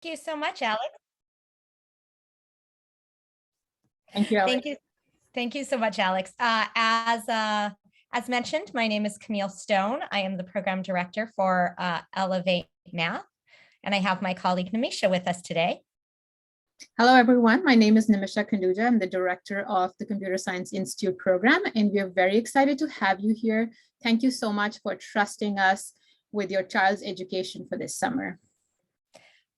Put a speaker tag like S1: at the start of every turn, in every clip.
S1: Thank you so much, Alex.
S2: Thank you, Alex.
S1: Thank you. Thank you so much, Alex. As mentioned, my name is Camille Stone. I am the program director for Elevate Math, and I have my colleague Nimisha with us today.
S2: Hello, everyone. My name is Nimisha Kanduja. I'm the director of the Computer Science Institute program, and we're very excited to have you here. Thank you so much for trusting us with your child's education for this summer.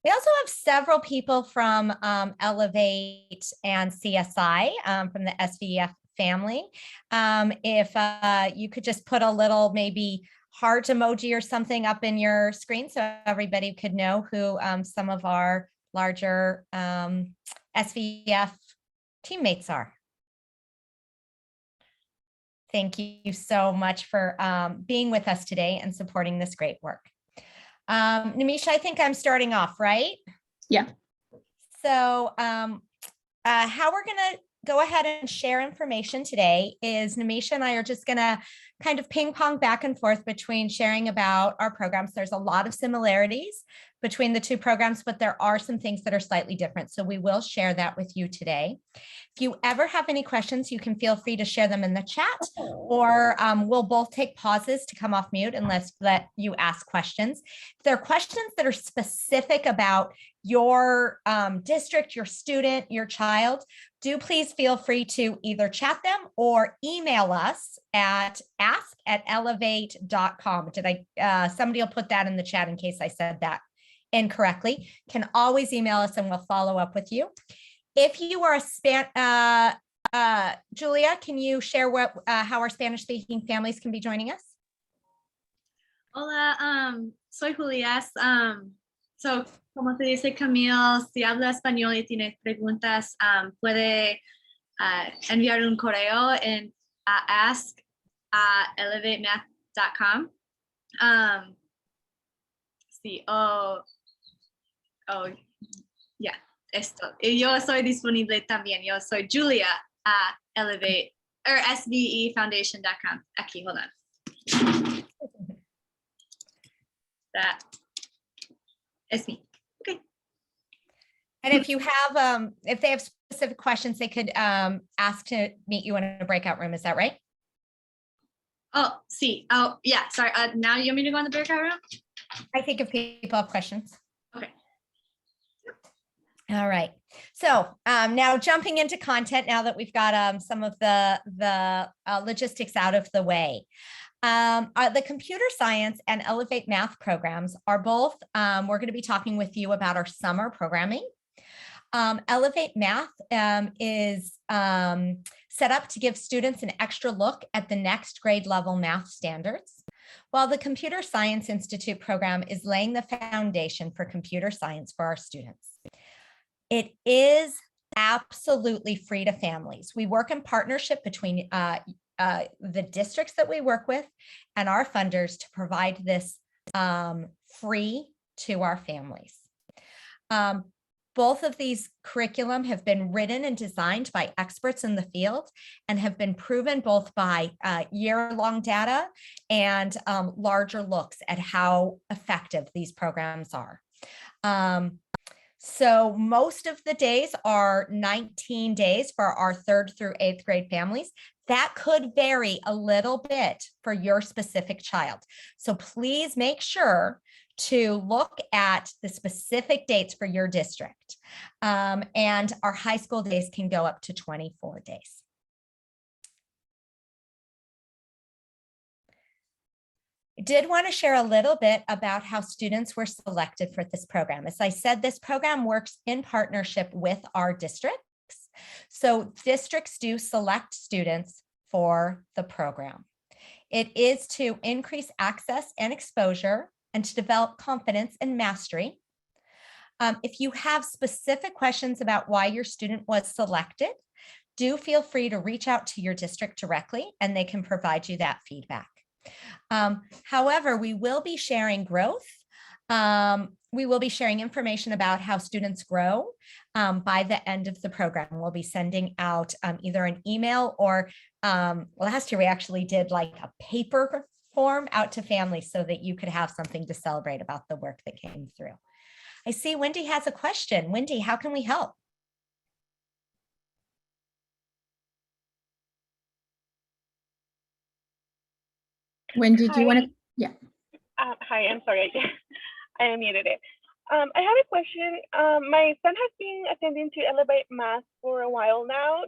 S1: We also have several people from Elevate and CSI from the SVEF family. If you could just put a little maybe heart emoji or something up in your screen so everybody could know who some of our larger SVEF teammates are. Thank you so much for being with us today and supporting this great work. Nimisha, I think I'm starting off, right?
S2: Yeah.
S1: So how we're going to go ahead and share information today is Nimisha and I are just going to kind of ping pong back and forth between sharing about our programs. There's a lot of similarities between the two programs, but there are some things that are slightly different. So we will share that with you today. If you ever have any questions, you can feel free to share them in the chat, or we'll both take pauses to come off mute and let you ask questions. If there are questions that are specific about your district, your student, your child, do please feel free to either chat them or email us at ask@elevate.com. Somebody will put that in the chat in case I said that incorrectly. Can always email us and we'll follow up with you. If you are Julia, can you share how our Spanish speaking families can be joining us?
S3: Hola, soy Julia. So, como te dice Camille, si habla español y tiene preguntas, puede enviar un correo en ask@elevatemath.com. Sí, yeah, esto. Y yo soy disponible también. Yo soy Julia a Elevate or SVEfoundation.com. Aquí, hold on. That is me. Okay.
S1: And if you have, if they have specific questions, they could ask to meet you in a breakout room. Is that right?
S3: Oh, sí. Oh, yeah. Sorry. Now you want me to go in the breakout room?
S1: I think if people have questions.
S3: Okay.
S1: All right. So now jumping into content, now that we've got some of the logistics out of the way. The computer science and Elevate Math programs are both, we're going to be talking with you about our summer programming. Elevate Math is set up to give students an extra look at the next grade level math standards, while the Computer Science Institute program is laying the foundation for computer science for our students. It is absolutely free to families. We work in partnership between the districts that we work with and our funders to provide this free to our families. Both of these curriculum have been written and designed by experts in the field and have been proven both by year-long data and larger looks at how effective these programs are. So most of the days are 19 days for our 3rd through 8th grade families. That could vary a little bit for your specific child. So please make sure to look at the specific dates for your district. And our high school days can go up to 24 days. I did want to share a little bit about how students were selected for this program. As I said, this program works in partnership with our districts. So districts do select students for the program. It is to increase access and exposure and to develop confidence and mastery. If you have specific questions about why your student was selected, do feel free to reach out to your district directly and they can provide you that feedback. However, we will be sharing growth. We will be sharing information about how students grow by the end of the program. We'll be sending out either an email or last year we actually did like a paper form out to families so that you could have something to celebrate about the work that came through. I see Wendy has a question. Wendy, how can we help?
S2: Wendy, do you want to? Yeah.
S4: Hi, I'm sorry, I unmuted it. I have a question. My son has been attending to Elevate Math for a while now,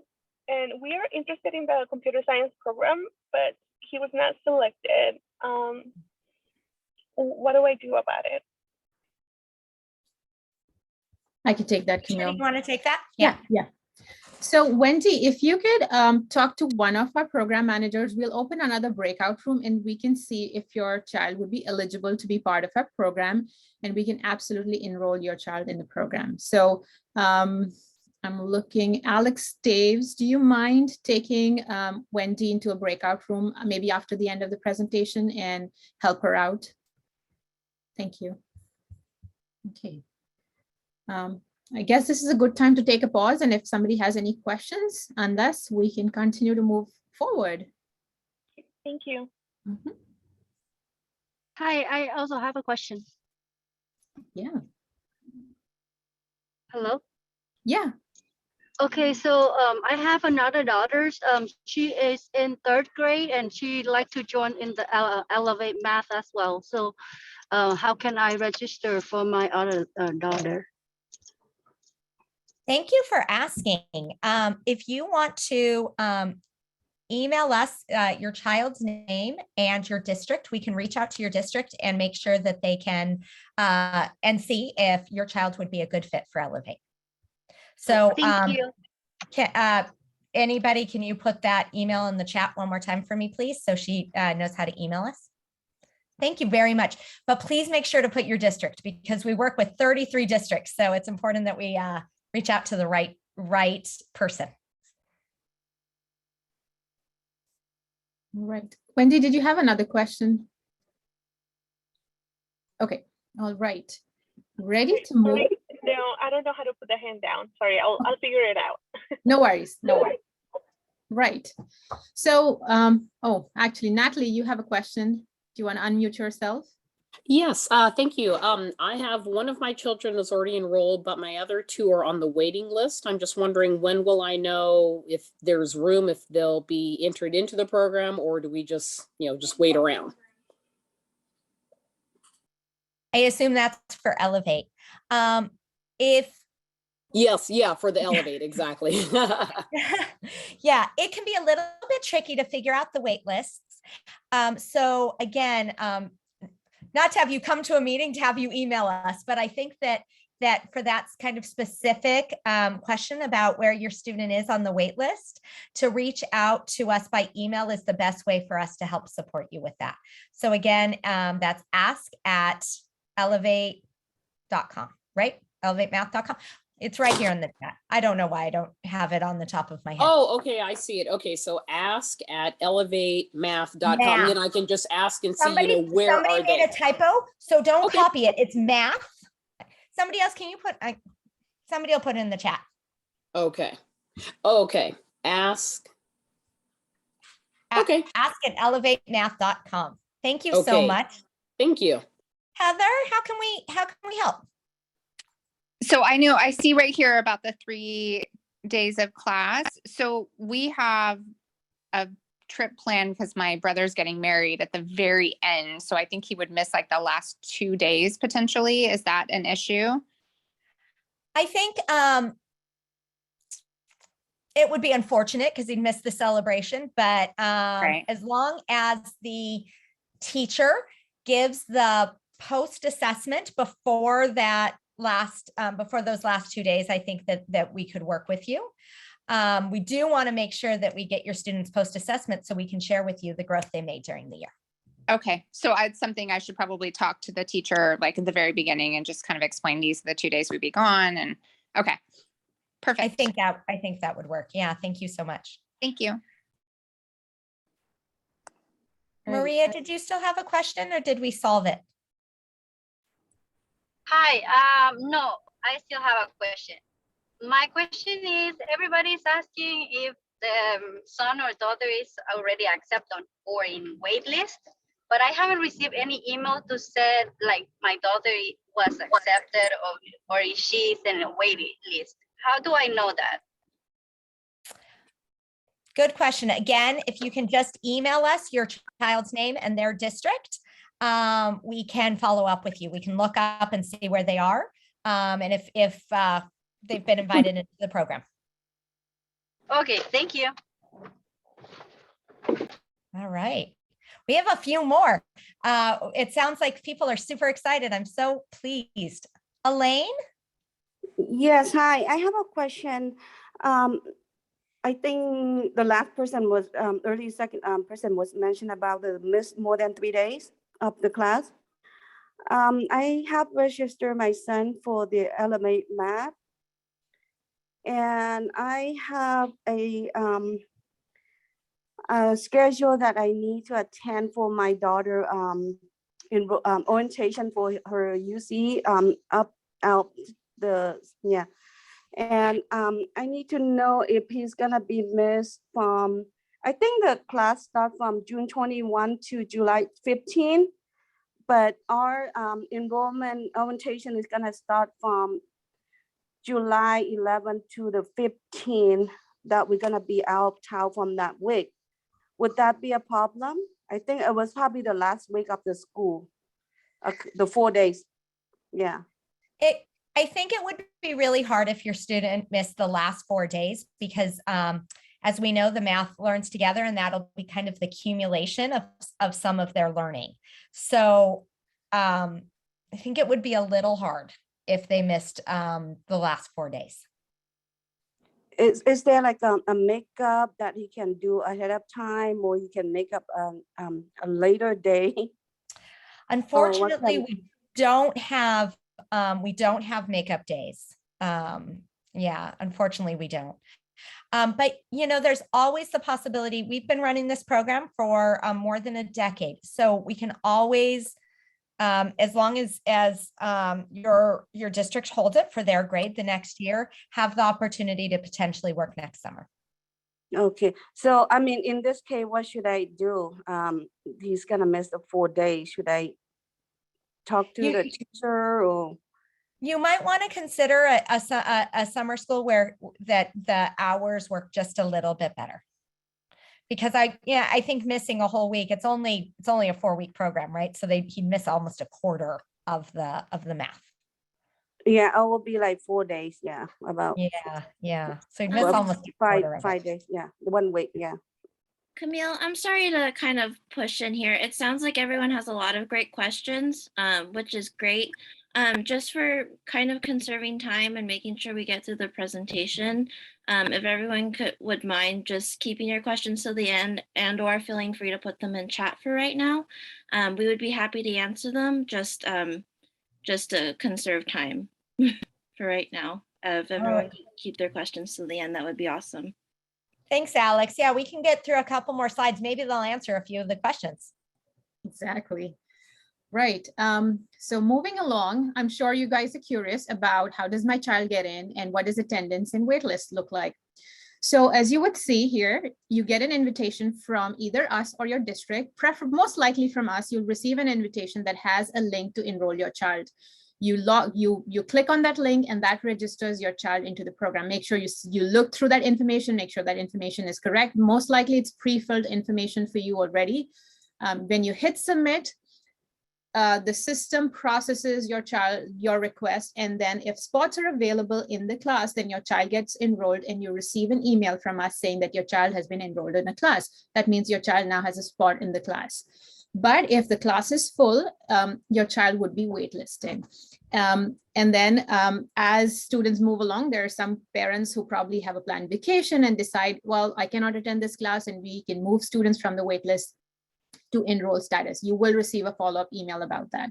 S4: and we are interested in the computer science program, but he was not selected. What do I do about it?
S2: I can take that,
S1: Sure,
S2: Camille.
S1: you want to take that?
S2: Yeah. So Wendy, if you could talk to one of our program managers, we'll open another breakout room and we can see if your child would be eligible to be part of our program, and we can absolutely enroll your child in the program. So I'm looking, Alex Daves, do you mind taking Wendy into a breakout room, maybe after the end of the presentation, and help her out? Thank you. Okay. I guess this is a good time to take a pause, and if somebody has any questions, unless we can continue to move forward.
S4: Thank you.
S2: Mhm.
S5: Hi, I also have a question.
S2: Yeah.
S5: Hello?
S2: Yeah.
S5: Okay, so I have another daughter. She is in 3rd grade and she'd like to join in the Elevate Math as well. So how can I register for my other daughter?
S1: Thank you for asking. If you want to email us your child's name and your district, we can reach out to your district and make sure that they can and see if your child would be a good fit for Elevate. So
S5: Thank you.
S1: Anybody, can you put that email in the chat one more time for me, please? So she knows how to email us. Thank you very much. But please make sure to put your district, because we work with 33 districts. So it's important that we reach out to the right person.
S2: All right. Wendy, did you have another question? Okay. All right. Ready to move?
S4: No, I don't know how to put the hand down. Sorry, I'll figure it out.
S2: No worries. No worries. Right. So, oh, actually, Natalie, you have a question. Do you want to unmute yourself?
S6: Yes, thank you. I have one of my children is already enrolled, but my other 2 are on the waiting list. I'm just wondering, when will I know if there's room, if they'll be entered into the program, or do we just, just wait around?
S1: I assume that's for Elevate.
S6: Yes, yeah, for the Elevate, exactly.
S1: Yeah, it can be a little bit tricky to figure out the wait lists. So again, not to have you come to a meeting, to have you email us, but I think that for that kind of specific question about where your student is on the wait list, to reach out to us by email is the best way for us to help support you with that. So again, that's ask@elevate.com, right? Elevatemath.com. It's right here in the chat. I don't know why I don't have it on the top of my head.
S6: Oh, okay, I see it. Okay, so ask@elevatemath.com.
S1: Math.
S6: Then I can just ask and see,
S1: Somebody
S6: where are
S1: made
S6: they?
S1: a typo, so don't
S6: Okay.
S1: copy it. It's math. Somebody else, can you put, somebody will put it in the chat.
S6: Okay. Okay. Ask. Okay.
S1: Ask@elevatemath.com. Thank you so
S6: Okay.
S1: much.
S6: Thank you.
S1: Heather, how can we help?
S7: So I see right here about the 3 days of class. So we have a trip planned because my brother's getting married at the very end. So I think he would miss like the last 2 days potentially. Is that an issue?
S1: I think it would be unfortunate because he'd miss the celebration, but
S7: Right.
S1: as long as the teacher gives the post assessment before those last 2 days, I think that we could work with you. We do want to make sure that we get your students post assessment so we can share with you the growth they made during the year.
S7: Okay. So it's something I should probably talk to the teacher like at the very beginning and just kind of explain these are the 2 days we'd be gone. And okay. Perfect.
S1: I think that would work. Yeah. Thank you so much.
S7: Thank you.
S1: Maria, did you still have a question or did we solve it?
S8: Hi, no, I still have a question. My question is, everybody's asking if the son or daughter is already accepted or in wait list, but I haven't received any email to say like my daughter was accepted or if she's in a waiting list? How do I know that?
S1: Good question. Again, if you can just email us your child's name and their district, we can follow up with you. We can look up and see where they are. And if they've been invited into the program.
S8: Okay, thank you.
S1: All right. We have a few more. It sounds like people are super excited. I'm so pleased. Elaine?
S9: Yes, hi. I have a question. I think the last person was, early second person was mentioned about the miss more than 3 days of the class. I have registered my son for the LMA math. And I have a schedule that I need to attend for my daughter in orientation for her UC and I need to know if he's gonna be missed from, I think the class starts from June 21 to July 15, but our enrollment orientation is gonna start from July 11 to the 15, that we're gonna be out of town from that week. Would that be a problem? I think it was probably the last week of the school, the 4 days. Yeah.
S1: I think it would be really hard if your student missed the last 4 days because as we know, the math learns together and that'll be kind of the accumulation of some of their learning. So I think it would be a little hard if they missed the last 4 days.
S9: Is there like a makeup that he can do ahead of time, or he can make up a later day?
S1: Unfortunately, we don't have makeup days. Yeah, unfortunately we don't. But you know, there's always the possibility. We've been running this program for more than a decade. So we can always, as long as your district holds it for their grade the next year, have the opportunity to potentially work next summer.
S9: Okay, so I mean, in this case, what should I do? He's gonna miss the 4 days. Should I talk to the teacher, or?
S1: You might want to consider a summer school where the hours work just a little bit better. Because I think missing a whole week, it's only a 4-week program, right? So he'd miss almost a quarter of the math.
S9: Yeah, it will be like 4 days. Yeah, about.
S1: Yeah. So he'd miss almost a quarter of it.
S9: 5 days. Yeah, 1 week. Yeah.
S10: Camille, I'm sorry to kind of push in here. It sounds like everyone has a lot of great questions, which is great. Just for kind of conserving time and making sure we get through the presentation, if everyone would mind just keeping your questions to the end and/or feeling free to put them in chat for right now, we would be happy to answer them. Just to conserve time for right now. If everyone could keep their questions to the end, that would be awesome.
S1: Thanks, Alex. Yeah, we can get through a couple more slides. Maybe they'll answer a few of the questions.
S2: Exactly. Right. So moving along, I'm sure you guys are curious about how does my child get in and what does attendance and waitlist look like? So as you would see here, you get an invitation from either us or your district, most likely from us. You'll receive an invitation that has a link to enroll your child. You click on that link and that registers your child into the program. Make sure you look through that information, make sure that information is correct. Most likely it's pre-filled information for you already. When you hit submit, the system processes your request, and then if spots are available in the class, then your child gets enrolled and you receive an email from us saying that your child has been enrolled in a class. That means your child now has a spot in the class. But if the class is full, your child would be waitlisted. And then as students move along, there are some parents who probably have a planned vacation and decide, well, I cannot attend this class, and we can move students from the waitlist to enroll status. You will receive a follow-up email about that.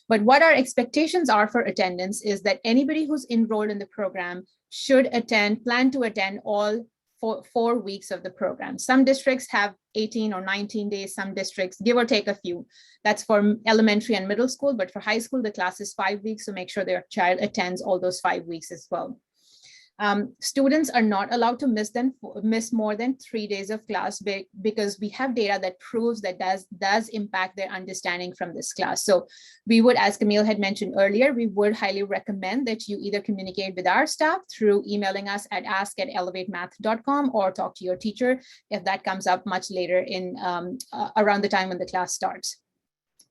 S2: But what our expectations are for attendance is that anybody who's enrolled in the program should plan to attend all 4 weeks of the program. Some districts have 18 or 19 days, some districts, give or take a few. That's for elementary and middle school, but for high school, the class is 5 weeks, so make sure their child attends all those 5 weeks as well. Students are not allowed to miss more than 3 days of class because we have data that proves that does impact their understanding from this class. So we would, as Camille had mentioned earlier, we would highly recommend that you either communicate with our staff through emailing us at ask@elevatemath.com or talk to your teacher if that comes up much later in around the time when the class starts.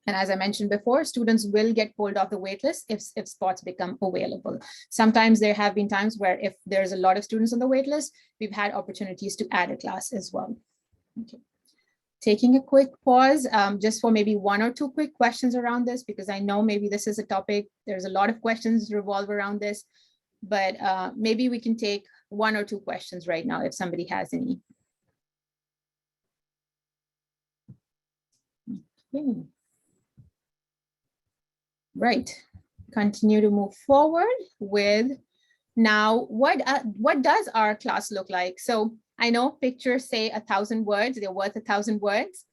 S2: And as I mentioned before, students will get pulled off the waitlist if spots become available. Sometimes there have been times where if there's a lot of students on the waitlist, we've had opportunities to add a class as well. Okay. Taking a quick pause just for maybe 1 or 2 quick questions around this, because I know maybe this is a topic, there's a lot of questions revolve around this, but maybe we can take 1 or 2 questions right now if somebody has any. Okay. Right, continue to move forward with now what does our class look like? So I know pictures say 1,000 words, they're worth 1,000 words.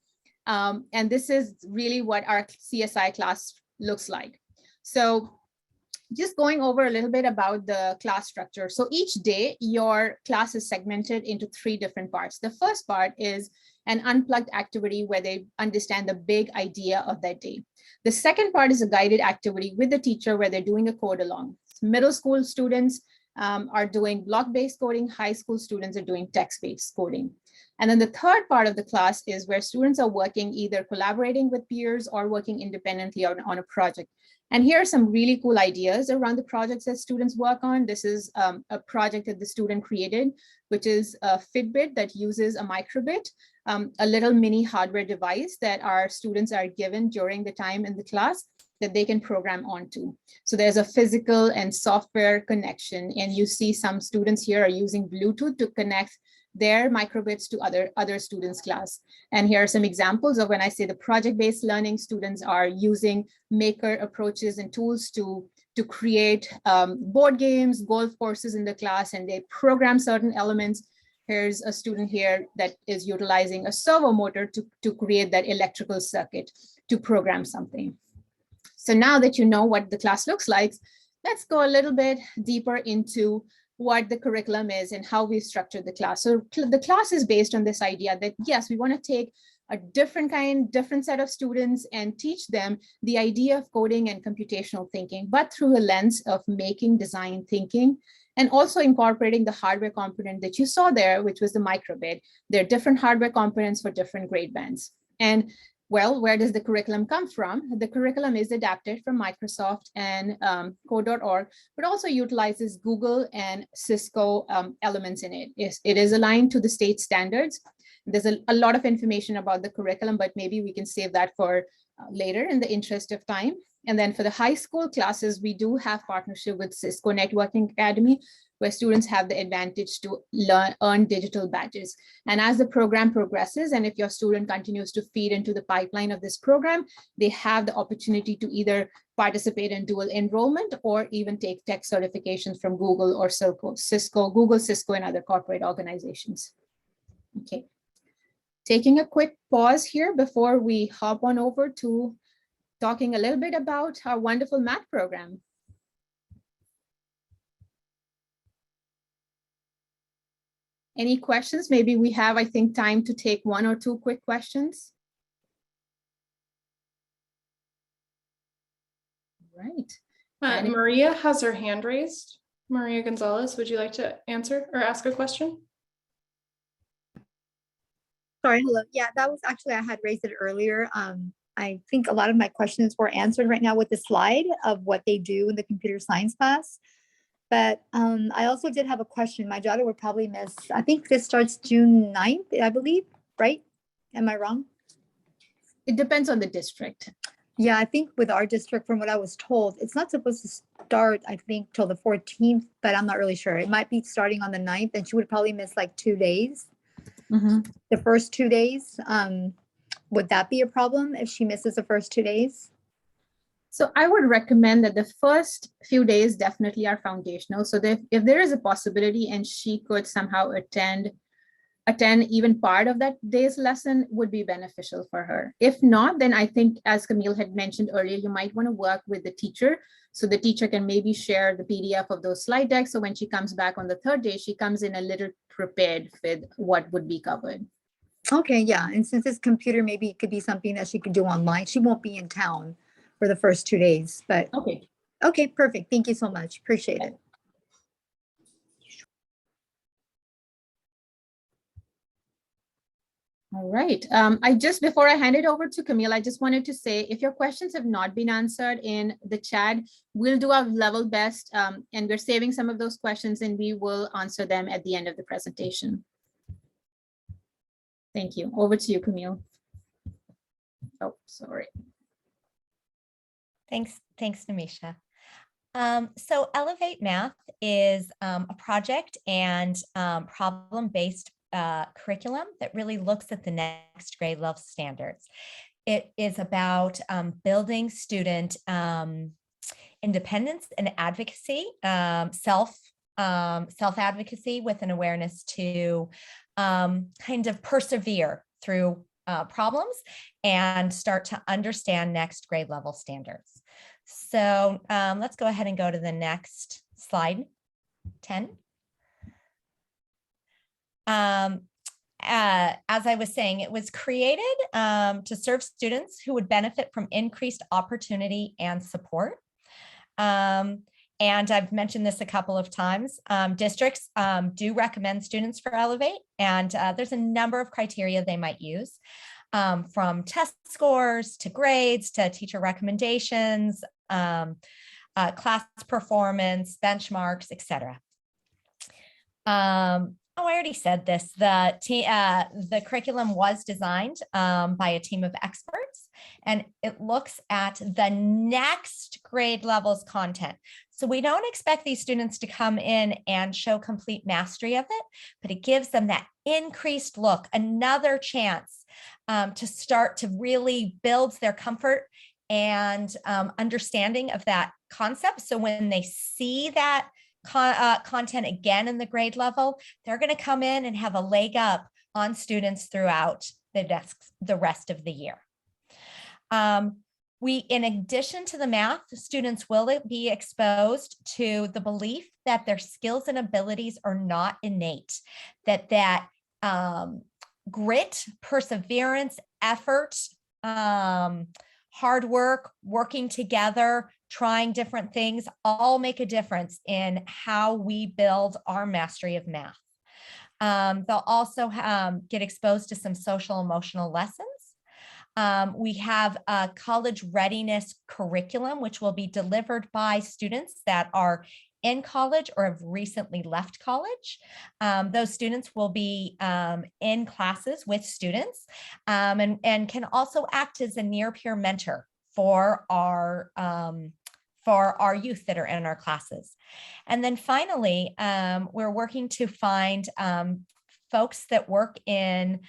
S2: And this is really what our CSI class looks like. So just going over a little bit about the class structure. So each day your class is segmented into 3 different parts. The first part is an unplugged activity where they understand the big idea of that day. The second part is a guided activity with the teacher where they're doing a code along. Middle school students are doing block-based coding, high school students are doing text-based coding. And then the third part of the class is where students are working, either collaborating with peers or working independently on a project. And here are some really cool ideas around the projects that students work on. This is a project that the student created, which is a Fitbit that uses a microbit, a little mini hardware device that our students are given during the time in the class that they can program onto. So there's a physical and software connection, and you see some students here are using Bluetooth to connect their microbits to other students' class. And here are some examples of when I say the project-based learning, students are using maker approaches and tools to create board games, golf courses in the class, and they program certain elements. Here's a student here that is utilizing a servo motor to create that electrical circuit to program something. So now that you know what the class looks like, let's go a little bit deeper into what the curriculum is and how we've structured the class. So the class is based on this idea that, yes, we want to take a different set of students and teach them the idea of coding and computational thinking, but through a lens of making design thinking, and also incorporating the hardware component that you saw there, which was the microbit. There are different hardware components for different grade bands. And well, where does the curriculum come from? The curriculum is adapted from Microsoft and code.org, but also utilizes Google and Cisco elements in it. It is aligned to the state standards. There's a lot of information about the curriculum, but maybe we can save that for later in the interest of time. And then for the high school classes, we do have partnership with Cisco Networking Academy, where students have the advantage to earn digital badges. And as the program progresses, and if your student continues to feed into the pipeline of this program, they have the opportunity to either participate in dual enrollment or even take tech certifications from Google or Google, Cisco, and other corporate organizations. Okay. Taking a quick pause here before we hop on over to talking a little bit about our wonderful math program. Any questions? Maybe we have, I think, time to take 1 or 2 quick questions. Right.
S11: Maria has her hand raised. Maria Gonzalez, would you like to answer or ask a question?
S12: Sorry, hello. Yeah, that was actually, I had raised it earlier. I think a lot of my questions were answered right now with the slide of what they do in the computer science class. But I also did have a question. My daughter would probably miss, I think this starts June 9th, I believe, right? Am I wrong?
S2: It depends on the district.
S12: Yeah, I think with our district, from what I was told, it's not supposed to start, I think, till the 14th, but I'm not really sure. It might be starting on the 9th, and she would probably miss like 2 days.
S2: Mm-hmm.
S12: The first 2 days. Would that be a problem if she misses the first 2 days?
S2: So I would recommend that the first few days definitely are foundational. So that if there is a possibility and she could somehow attend attend even part of that day's lesson would be beneficial for her. If not, then I think, as Camille had mentioned earlier, you might want to work with the teacher, so the teacher can maybe share the PDF of those slide decks. So when she comes back on the third day, she comes in a little prepared with what would be covered.
S12: Okay, yeah. And since it's computer, maybe it could be something that she could do online. She won't be in town for the first 2 days, but
S2: Okay.
S12: okay, perfect. Thank you so much. Appreciate it.
S2: All right. Before I hand it over to Camille, I just wanted to say, if your questions have not been answered in the chat, we'll do our level best, and we're saving some of those questions and we will answer them at the end of the presentation. Thank you. Over to you, Camille. Oh, sorry.
S1: Thanks, Namisha. So Elevate Math is a project and problem-based curriculum that really looks at the next grade level standards. It is about building student independence and advocacy, self-advocacy with an awareness to kind of persevere through problems and start to understand next grade level standards. So let's go ahead and go to the next slide, 10. As I was saying, it was created to serve students who would benefit from increased opportunity and support. And I've mentioned this a couple of times. Districts do recommend students for Elevate, and there's a number of criteria they might use, from test scores to grades to teacher recommendations, class performance, benchmarks, etc. Oh, I already said this. The curriculum was designed by a team of experts, and it looks at the next grade levels content. So we don't expect these students to come in and show complete mastery of it, but it gives them that increased look, another chance to start to really build their comfort and understanding of that concept. So when they see that content again in the grade level, they're going to come in and have a leg up on students throughout the rest of the year. In addition to the math, students will be exposed to the belief that their skills and abilities are not innate, that grit, perseverance, effort, hard work, working together, trying different things, all make a difference in how we build our mastery of math. They'll also get exposed to some social emotional lessons. We have a college readiness curriculum, which will be delivered by students that are in college or have recently left college. Those students will be in classes with students and can also act as a near peer mentor for our youth that are in our classes. And then finally, we're working to find folks that work in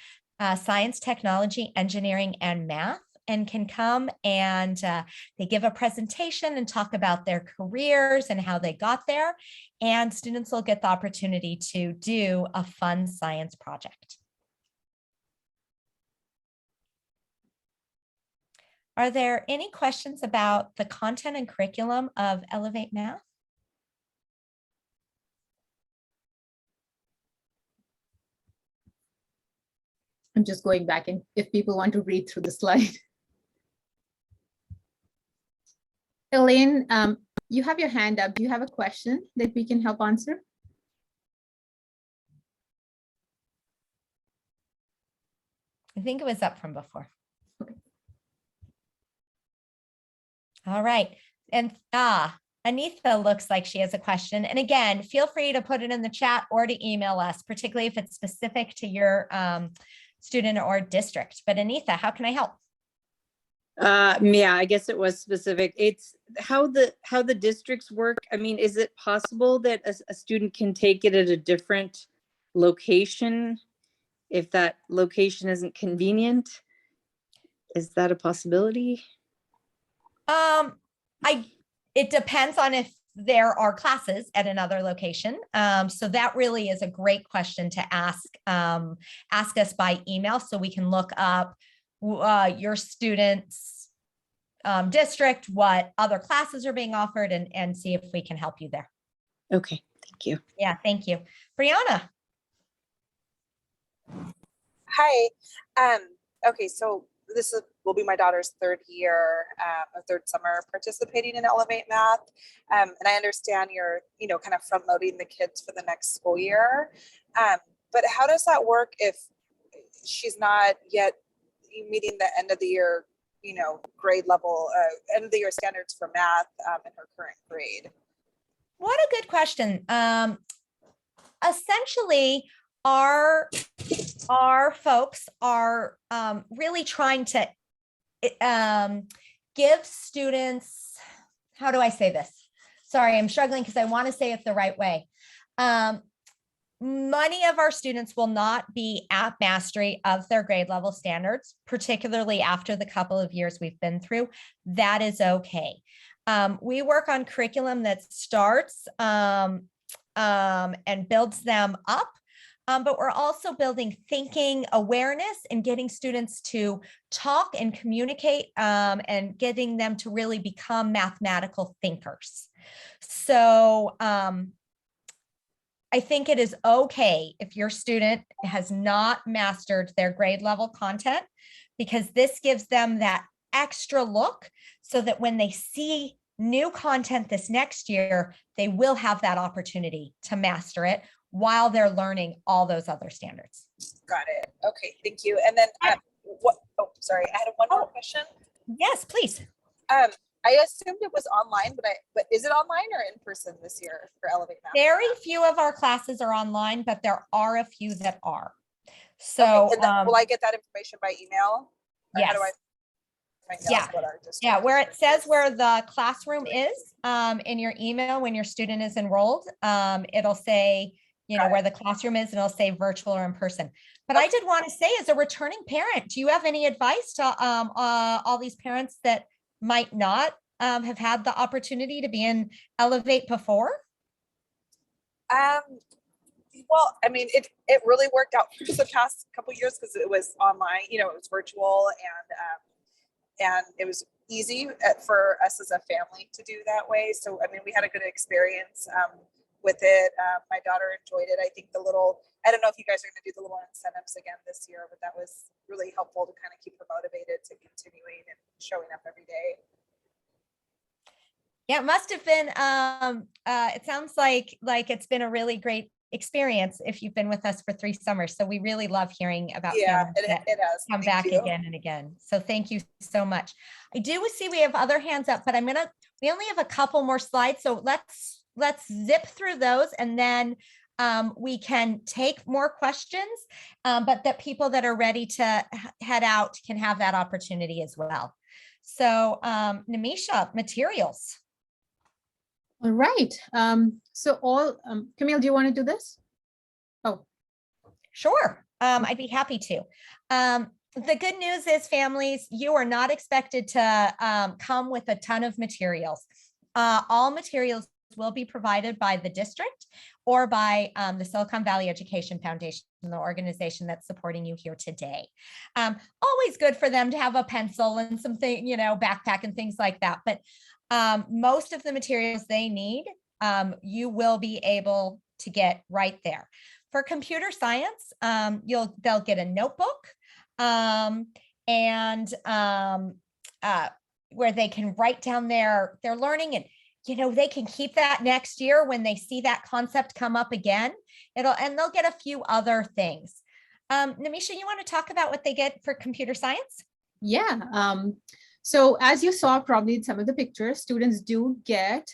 S1: science, technology, engineering, and math, and can come and they give a presentation and talk about their careers and how they got there. And students will get the opportunity to do a fun science project. Are there any questions about the content and curriculum of Elevate Math?
S2: I'm just going back, and if people want to read through the slide. Elaine, you have your hand up. Do you have a question that we can help answer?
S1: I think it was up from before. Okay. All right. And Anitha looks like she has a question. And again, feel free to put it in the chat or to email us, particularly if it's specific to your student or district. But Anitha, how can I help?
S13: Yeah, I guess it was specific. It's how the districts work. I mean, is it possible that a student can take it at a different location if that location isn't convenient? Is that a possibility?
S1: It depends on if there are classes at another location. So that really is a great question to ask us by email so we can look up your students' district, what other classes are being offered, and see if we can help you there.
S13: Okay, thank you.
S1: Yeah, thank you. Brianna.
S14: Hi. Okay, so will be my daughter's third year, or third summer participating in Elevate Math. And I understand you're, kind of front loading the kids for the next school year. But how does that work if she's not yet meeting the end of the year, grade level, end of the year standards for math in her current grade?
S1: What a good question. Essentially, our folks are really trying to give students, how do I say this? Sorry, I'm struggling because I want to say it the right way. Many of our students will not be at mastery of their grade level standards, particularly after the couple of years we've been through. That is okay. We work on curriculum that starts and builds them up. But we're also building thinking awareness and getting students to talk and communicate and getting them to really become mathematical thinkers. So I think it is okay if your student has not mastered their grade level content, because this gives them that extra look so that when they see new content this next year, they will have that opportunity to master it while they're learning all those other standards.
S14: Got it. Okay, thank you. And then sorry, I had one more question.
S1: Yes, please.
S14: I assumed it was online, but is it online or in person this year for Elevate Math?
S1: Very few of our classes are online, but there are a few that are. So
S14: okay, will I get that information by email? Or
S1: yes.
S14: How do I find out what our district
S1: yeah, where it says where the classroom is in your email when your student is enrolled, it'll say, where the classroom is, and it'll say virtual or in person. But I did want to say, as a returning parent, do you have any advice to all these parents that might not have had the opportunity to be in Elevate before?
S14: Well, I mean, it really worked out for the past couple of years because it was online, it was virtual, and it was easy for us as a family to do that way. So, I mean, we had a good experience with it. My daughter enjoyed it. I think I don't know if you guys are going to do the little incentives again this year, but that was really helpful to kind of keep her motivated to continuing and showing up every day.
S1: Yeah, it must have been, it sounds like it's been a really great experience if you've been with us for 3 summers. So we really love hearing about families that
S14: it has.
S1: come back again and again. So thank you so much. I do see we have other hands up, but we only have a couple more slides. So let's zip through those, and then we can take more questions, but that people that are ready to head out can have that opportunity as well. So Namisha, materials.
S2: All right. Camille, do you want to do this? Oh,
S1: sure. I'd be happy to. The good news is, families, you are not expected to come with a ton of materials. All materials will be provided by the district or by the Silicon Valley Education Foundation, the organization that's supporting you here today. Always good for them to have a pencil and something, backpack and things like that. But most of the materials they need, you will be able to get right there. For computer science, they'll get a notebook and where they can write down their learning, and they can keep that next year when they see that concept come up again. And they'll get a few other things. Namisha, you want to talk about what they get for computer science?
S2: Yeah. So as you saw probably in some of the pictures, students do get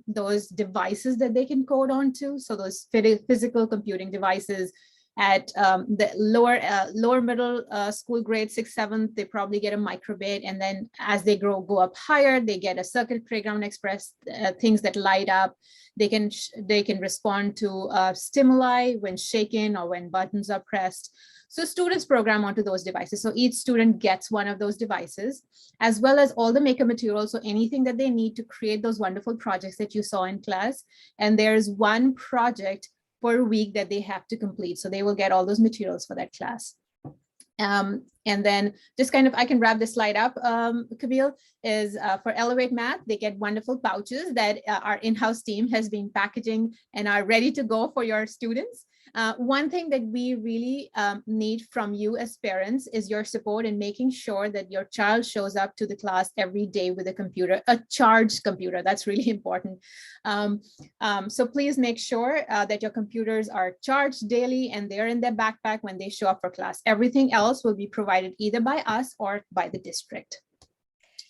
S2: those devices that they can code onto. So those physical computing devices, At the lower middle school grade, 6th, 7th, they probably get a microbit. And then as they go up higher, they get a circuit playground express, things that light up. They can respond to stimuli when shaken or when buttons are pressed. So students program onto those devices. So each student gets one of those devices, as well as all the makeup materials, so anything that they need to create those wonderful projects that you saw in class. And there's one project per week that they have to complete. So they will get all those materials for that class. And then just kind of, I can wrap this slide up, Camille, is for Elevate Math, they get wonderful pouches that our in-house team has been packaging and are ready to go for your students. One thing that we really need from you as parents is your support in making sure that your child shows up to the class every day with a computer, a charged computer. That's really important. So please make sure that your computers are charged daily and they're in their backpack when they show up for class. Everything else will be provided either by us or by the district.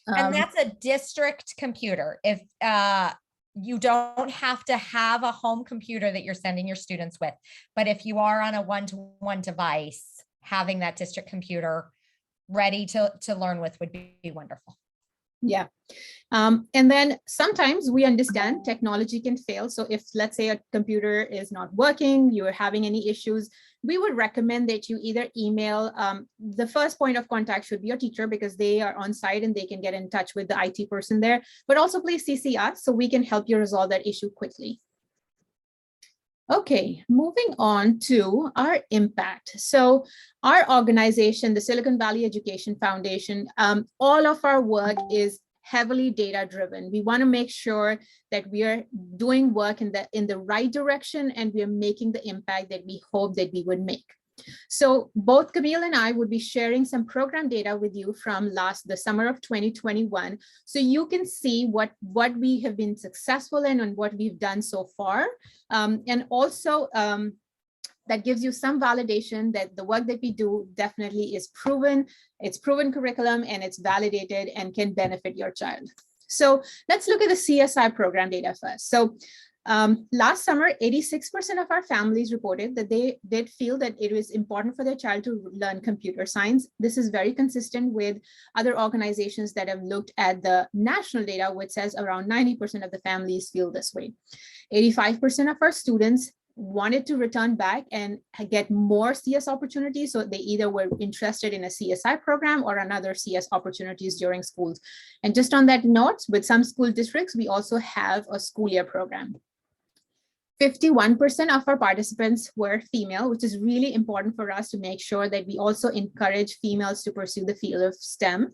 S1: And that's a district computer. If you don't have to have a home computer that you're sending your students with, but if you are on a one-to-one device, having that district computer ready to learn with would be wonderful.
S2: Yeah. And then sometimes we understand technology can fail. So if, let's say, a computer is not working, you're having any issues, we would recommend that you either email, the first point of contact should be your teacher because they are on site and they can get in touch with the IT person there, but also please CC us so we can help you resolve that issue quickly. Okay, moving on to our impact. So our organization, the Silicon Valley Education Foundation, all of our work is heavily data driven. We want to make sure that we are doing work in the right direction and we are making the impact that we hope that we would make. So both Camille and I would be sharing some program data with you from the summer of 2021. So you can see what we have been successful in and what we've done so far. And also that gives you some validation that the work that we do definitely is proven. It's proven curriculum and it's validated and can benefit your child. So let's look at the CSI program data first. So last summer, 86% of our families reported that they did feel that it was important for their child to learn computer science. This is very consistent with other organizations that have looked at the national data, which says around 90% of the families feel this way. 85% of our students wanted to return back and get more CS opportunities. So they either were interested in a CSI program or another CS opportunities during schools. And just on that note, with some school districts, we also have a school year program. 51% of our participants were female, which is really important for us to make sure that we also encourage females to pursue the field of STEM.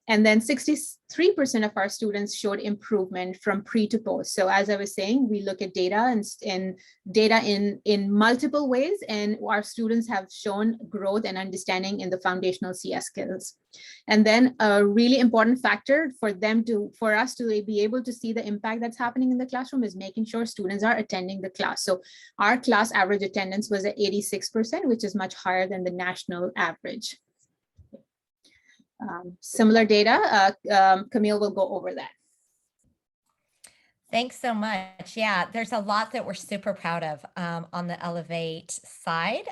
S2: And then 63% of our students showed improvement from pre to post. So as I was saying, we look at data and data in multiple ways, and our students have shown growth and understanding in the foundational CS skills. And then a really important factor for us to be able to see the impact that's happening in the classroom is making sure students are attending the class. So our class average attendance was at 86%, which is much higher than the national average. Similar data, Camille will go over that.
S1: Thanks so much. Yeah, there's a lot that we're super proud of on the Elevate side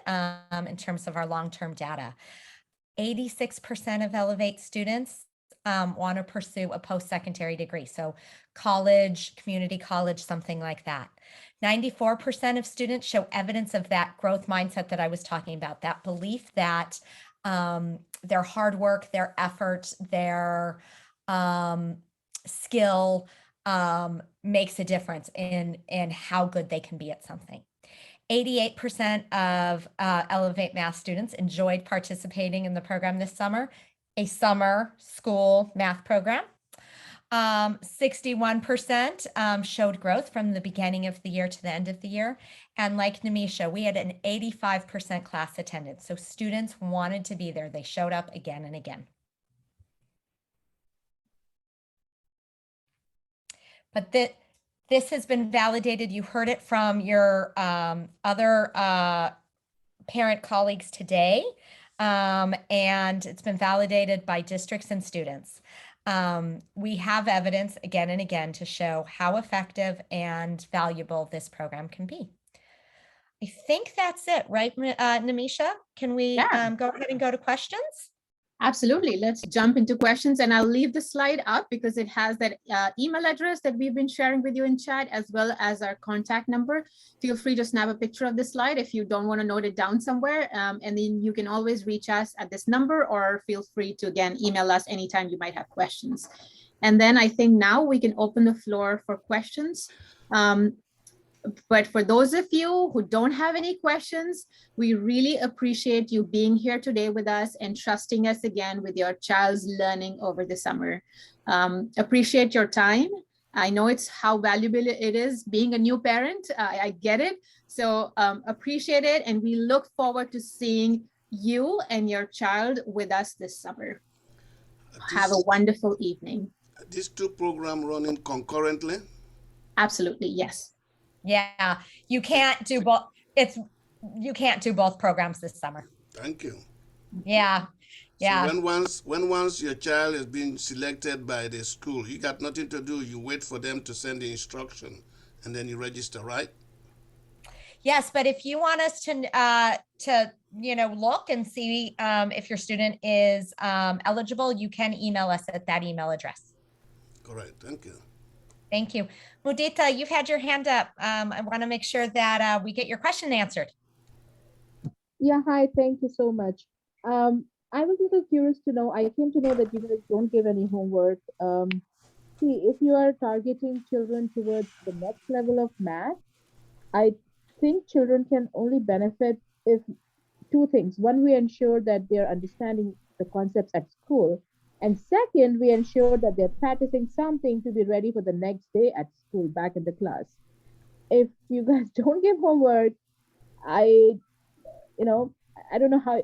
S1: in terms of our long-term data. 86% of Elevate students want to pursue a post-secondary degree. So college, community college, something like that. 94% of students show evidence of that growth mindset that I was talking about, that belief that their hard work, their effort, their skill makes a difference in how good they can be at something. 88% of Elevate Math students enjoyed participating in the program this summer, a summer school math program. 61% showed growth from the beginning of the year to the end of the year. And like Nimisha, we had an 85% class attendance. So students wanted to be there. They showed up again and again. But this has been validated. You heard it from your other parent colleagues today. And it's been validated by districts and students. We have evidence again and again to show how effective and valuable this program can be. I think that's it, right, Namisha? Can we
S2: Yeah.
S1: go ahead and go to questions?
S2: Absolutely. Let's jump into questions, and I'll leave the slide up because it has that email address that we've been sharing with you in chat, as well as our contact number. Feel free to snap a picture of the slide if you don't want to note it down somewhere. And then you can always reach us at this number, or feel free to, again, email us anytime you might have questions. And then I think now we can open the floor for questions. But for those of you who don't have any questions, we really appreciate you being here today with us and trusting us again with your child's learning over the summer. Appreciate your time. I know it's how valuable it is being a new parent. I get it. So appreciate it. And we look forward to seeing you and your child with us this summer. Have a wonderful evening.
S15: These two programs running concurrently?
S2: Absolutely, yes.
S1: Yeah, you can't do both. You can't do both programs this summer.
S15: Thank you.
S1: Yeah. Yeah.
S15: So when once your child has been selected by the school, you got nothing to do. You wait for them to send the instruction, and then you register, right?
S1: Yes, but if you want us to look and see if your student is eligible, you can email us at that email address.
S15: Correct. Thank you.
S1: Thank you. Mudita, you've had your hand up. I want to make sure that we get your question answered.
S16: Yeah, hi, thank you so much. I was a little curious to know, I came to know that you guys don't give any homework. See, if you are targeting children towards the next level of math, I think children can only benefit if two things. One, we ensure that they're understanding the concepts at school. And second, we ensure that they're practicing something to be ready for the next day at school, back in the class. If you guys don't give homework, I don't know how,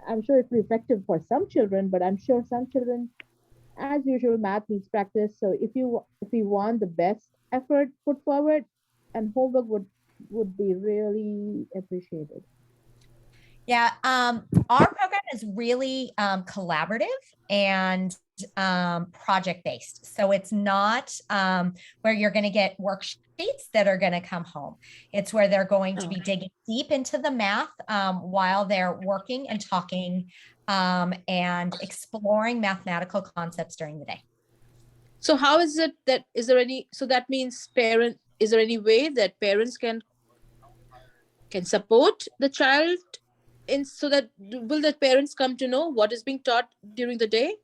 S16: I'm sure it's effective for some children, but I'm sure some children, as usual, math needs practice. So if we want the best effort put forward, and homework would be really appreciated.
S1: Yeah, our program is really collaborative and project-based. So it's not where you're going to get worksheets that are going to come home. It's where they're going to be digging deep into the math while they're working and talking and exploring mathematical concepts during the day.
S17: So how is it that, so that means is there any way that parents can support the child so that will the parents come to know what is being taught during the day?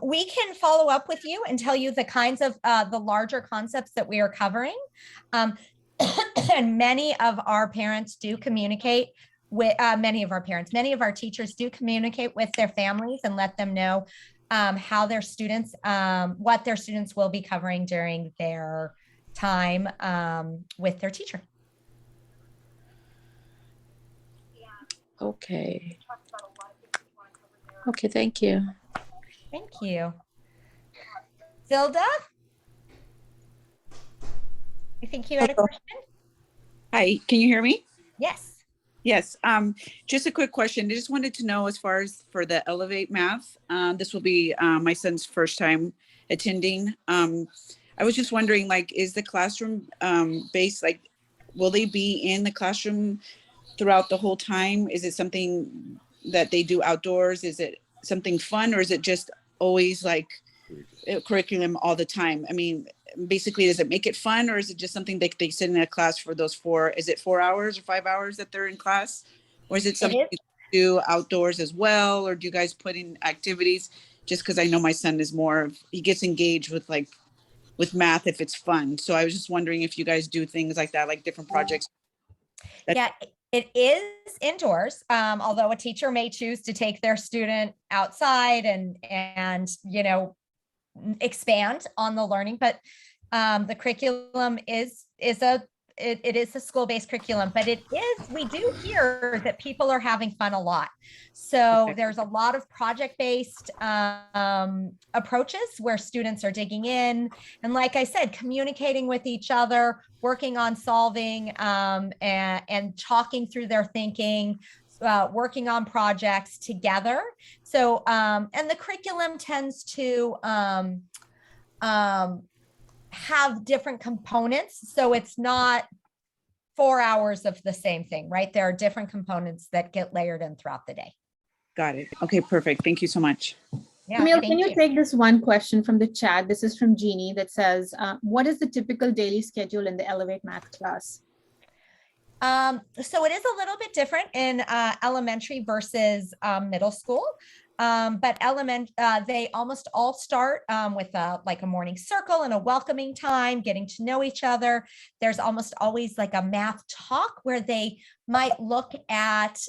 S1: We can follow up with you and tell you the kinds of the larger concepts that we are covering. And many of our parents do communicate with many of our teachers do communicate with their families and let them know how their students, what their students will be covering during their time with their teacher.
S17: Okay. Okay, thank you.
S1: Thank you. Zilda? I think you had a question.
S18: Hi, can you hear me?
S1: Yes.
S18: Yes, just a quick question. I just wanted to know, as far as for the Elevate Math, this will be my son's first time attending. I was just wondering, like, is the classroom based, like, will they be in the classroom throughout the whole time? Is it something that they do outdoors? Is it something fun, or is it just always like a curriculum all the time? I mean, basically, does it make it fun, or is it just something they sit in a class for those 4 hours or 5 hours that they're in class? Or is it something you do outdoors as well? Or do you guys put in activities? Just because I know my son is he gets engaged with math if it's fun. So I was just wondering if you guys do things like that, like different projects.
S1: Yeah, it is indoors, although a teacher may choose to take their student outside and expand on the learning, but the curriculum is a school-based curriculum, but we do hear that people are having fun a lot. So there's a lot of project-based approaches where students are digging in. And like I said, communicating with each other, working on solving and talking through their thinking, working on projects together. So, and the curriculum tends to have different components. So it's not 4 hours of the same thing, right? There are different components that get layered in throughout the day.
S18: Got it. Okay, perfect. Thank you so much.
S1: Yeah,
S2: Camille,
S1: thank
S2: can you
S1: you.
S2: take this one question from the chat? This is from Jeannie that says, what is the typical daily schedule in the Elevate Math class?
S1: So it is a little bit different in elementary versus middle school. But they almost all start with like a morning circle and a welcoming time, getting to know each other. There's almost always like a math talk where they might look at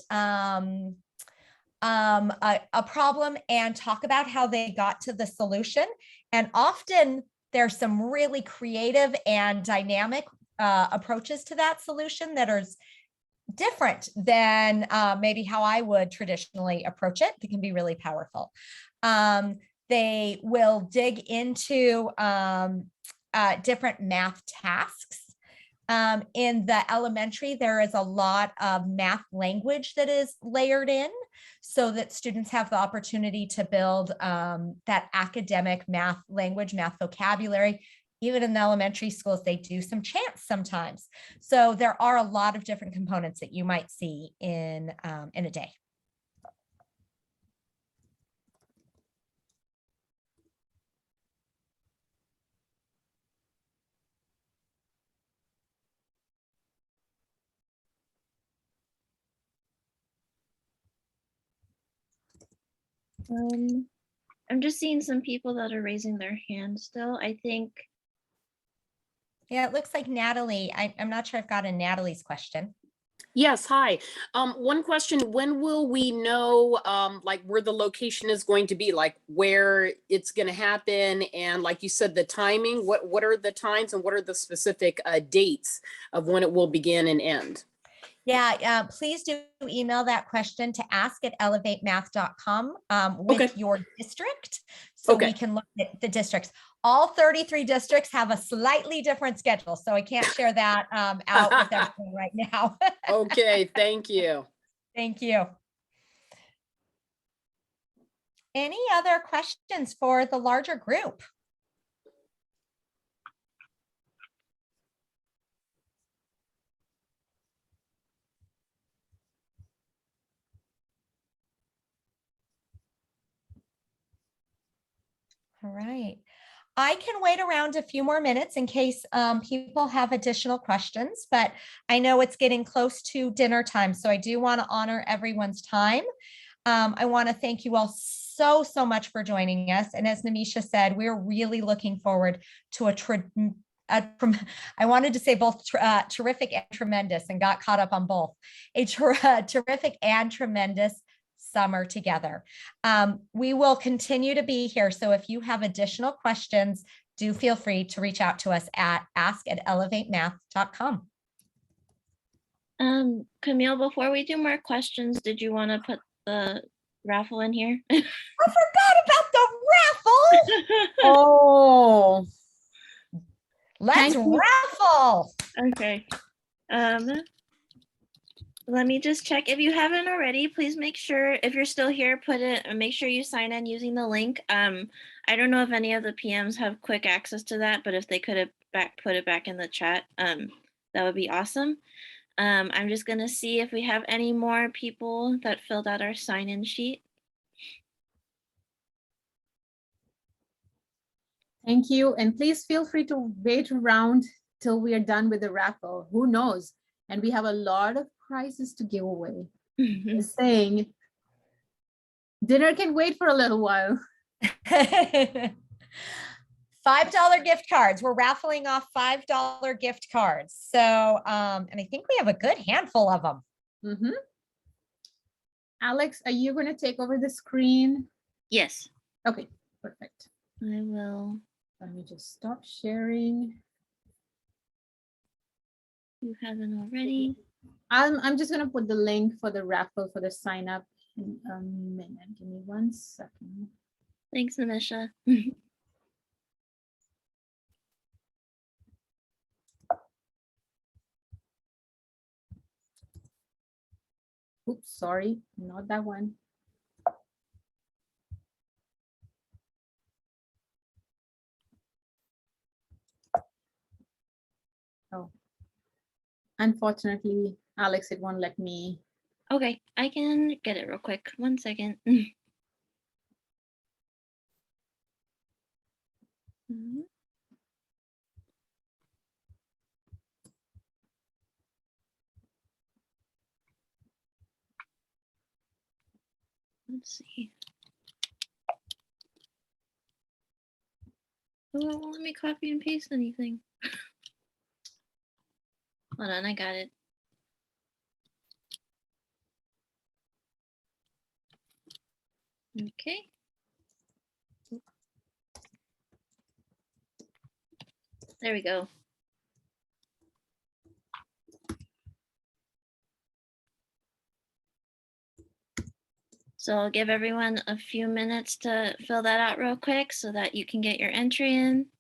S1: a problem and talk about how they got to the solution. And often there's some really creative and dynamic approaches to that solution that are different than maybe how I would traditionally approach it. That can be really powerful. They will dig into different math tasks. In the elementary, there is a lot of math language that is layered in so that students have the opportunity to build that academic math language, math vocabulary. Even in the elementary schools, they do some chants sometimes. So there are a lot of different components that you might see in a day.
S10: I'm just seeing some people that are raising their hands still. I think.
S1: Yeah, it looks like Natalie. I'm not sure I've got a Natalie's question.
S6: Yes, hi. One question, when will we know like where the location is going to be, like where it's going to happen? And like you said, the timing, what are the times and what are the specific dates of when it will begin and end?
S1: Yeah, please do email that question to ask@elevatemath.com with your district so we can look at the districts. All 33 districts have a slightly different schedule, so I can't share that out with everyone right now.
S6: Okay, thank you.
S1: Thank you. Any other questions for the larger group? All right. I can wait around a few more minutes in case people have additional questions, but I know it's getting close to dinner time, so I do want to honor everyone's time. I want to thank you all so much for joining us. And as Namisha said, we're really looking forward to I wanted to say both terrific and tremendous and got caught up on both. A terrific and tremendous summer together. We will continue to be here. So if you have additional questions, do feel free to reach out to us at ask@elevatemath.com.
S10: Camille, before we do more questions, did you want to put the raffle in here?
S1: I forgot about the raffle.
S2: Oh,
S1: let's raffle.
S10: Okay. Let me just check. If you haven't already, please make sure, if you're still here, make sure you sign in using the link. I don't know if any of the PMs have quick access to that, but if they could have put it back in the chat, that would be awesome. I'm just gonna see if we have any more people that filled out our sign-in sheet.
S2: thank you. And please feel free to wait around till we are done with the raffle. Who knows? And we have a lot of prizes to give away. Just saying, dinner can wait for a little while.
S1: $5 gift cards. We're raffling off $5 gift cards. So, and I think we have a good handful of them.
S2: Mm-hmm. Alex, are you going to take over the screen?
S10: Yes.
S2: Okay, perfect.
S10: I will.
S2: Let me just stop sharing.
S10: You haven't already.
S2: I'm just going to put the link for the raffle for the sign up in a minute. Give me 1 second.
S10: Thanks, Namisha.
S2: Oops, sorry, not that one. Oh, Unfortunately, Alex, it won't let me.
S10: Okay, I can get it real quick. 1 second. Mhm. Let's see. Oh, it won't let me copy and paste anything. Hold on, I got it. Okay. There we go. So I'll give everyone a few minutes to fill that out real quick so that you can get your entry in.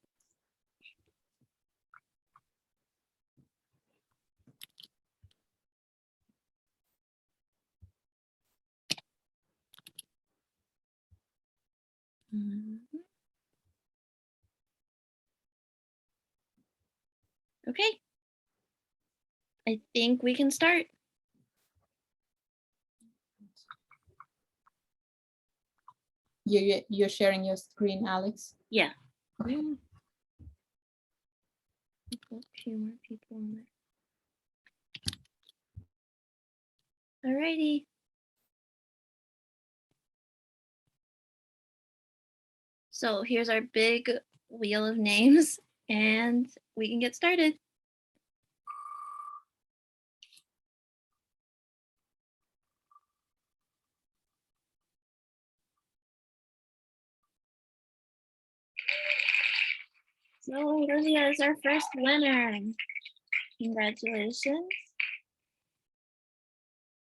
S10: Mhm. Okay. I think we can start.
S2: You're sharing your screen, Alex?
S10: Yeah.
S2: Okay.
S10: A few more people in there. Alrighty. So here's our big wheel of names and we can get started. So Olivia is our first winner. Congratulations.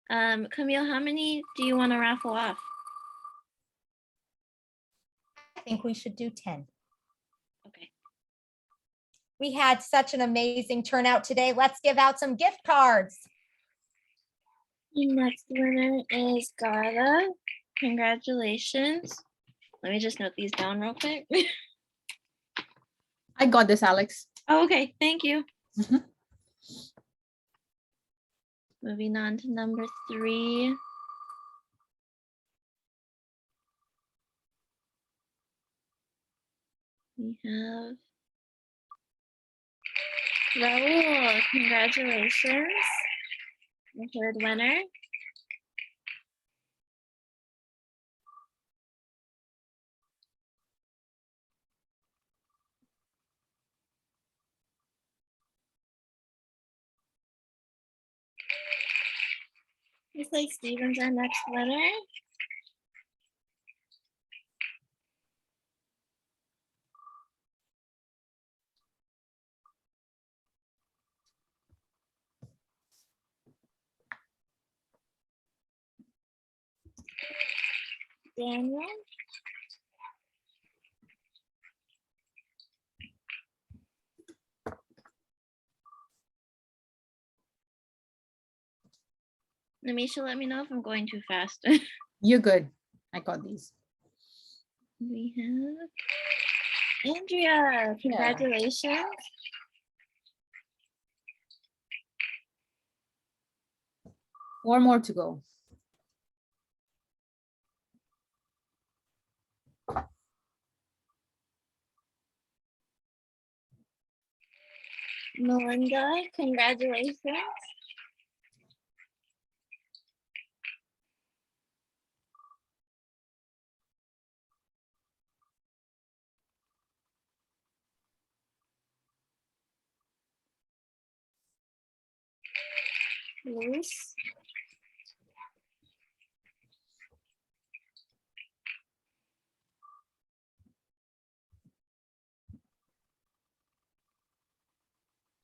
S10: Camille, how many do you want to raffle off?
S1: I think we should do 10.
S10: Okay.
S1: We had such an amazing turnout today. Let's give out some gift cards.
S10: The next winner is Gala. Congratulations. Let me just note these down real quick.
S2: I got this, Alex.
S10: Oh, okay, thank you.
S2: Mhm.
S10: Moving on to number 3. We have Raul. Congratulations. The third winner. Looks like Steven's our next winner. Daniel. Namisha, let me know if I'm going too fast.
S2: You're good. I got these.
S10: We have Andrea. Congratulations.
S2: 4 more to go.
S10: Melinda, congratulations. Luis.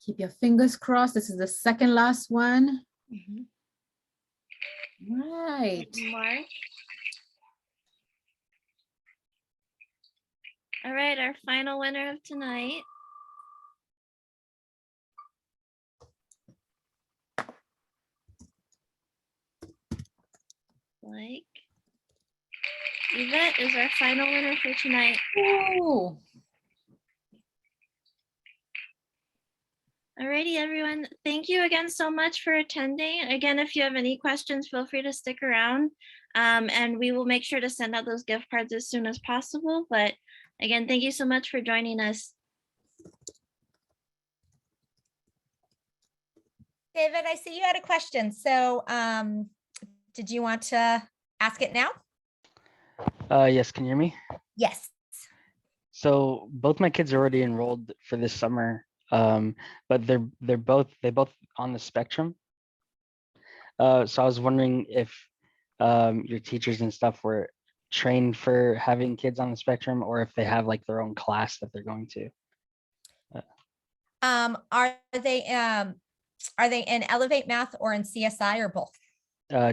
S2: Keep your fingers crossed. This is the second last one.
S10: Mhm.
S2: Right.
S10: Mark. All right, our final winner of tonight. Like Yvette is our final winner for tonight.
S2: Ooh.
S10: All right. Alrighty, everyone. Thank you again so much for attending. Again, if you have any questions, feel free to stick around. And we will make sure to send out those gift cards as soon as possible. But again, thank you so much for joining us.
S1: David, I see you had a question. So did you want to ask it now?
S19: Yes, can you hear me?
S1: Yes.
S19: So both my kids are already enrolled for this summer, but they both on the spectrum. So I was wondering if your teachers and stuff were trained for having kids on the spectrum, or if they have like their own class that they're going to.
S1: Are they in Elevate Math or in CSI or both?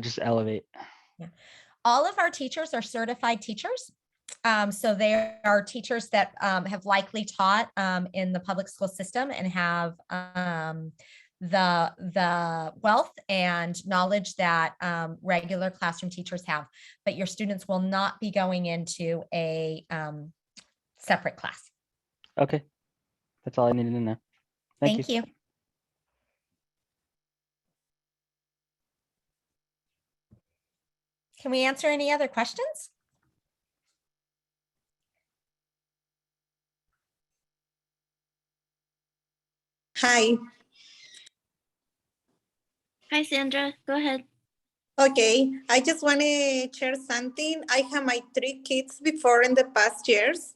S19: Just Elevate.
S1: Yeah. All of our teachers are certified teachers. So they are teachers that have likely taught in the public school system and have the wealth and knowledge that regular classroom teachers have. But your students will not be going into a separate class.
S19: Okay, that's all I needed to know.
S1: Thank you. Can we answer any other questions?
S20: Hi.
S10: Hi, Sandra. Go ahead.
S20: Okay, I just want to share something. I have my 3 kids before in the past years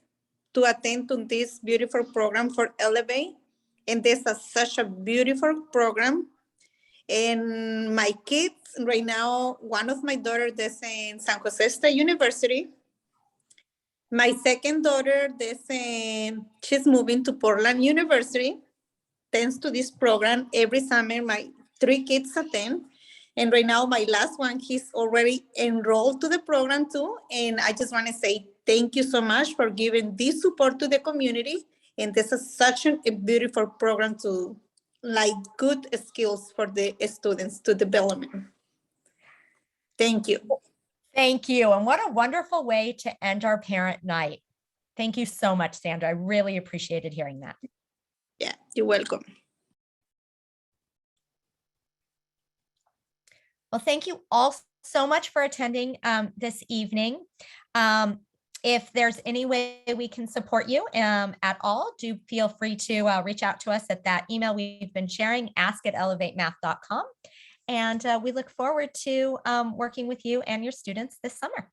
S20: to attend to this beautiful program for Elevate. And this is such a beautiful program. And my kids right now, one of my daughters is in San Jose State University. My second daughter, she's moving to Portland University. Thanks to this program, every summer my 3 kids attend. And right now my last one, he's already enrolled to the program too. And I just want to say thank you so much for giving this support to the community. And this is such a beautiful program to like good skills for the students to development. Thank you.
S1: Thank you. And what a wonderful way to end our parent night. Thank you so much, Sandra. I really appreciated hearing that.
S20: Yeah, you're welcome.
S1: Well, thank you all so much for attending this evening. If there's any way we can support you at all, do feel free to reach out to us at that email we've been sharing, ask@elevatemath.com. And we look forward to working with you and your students this summer.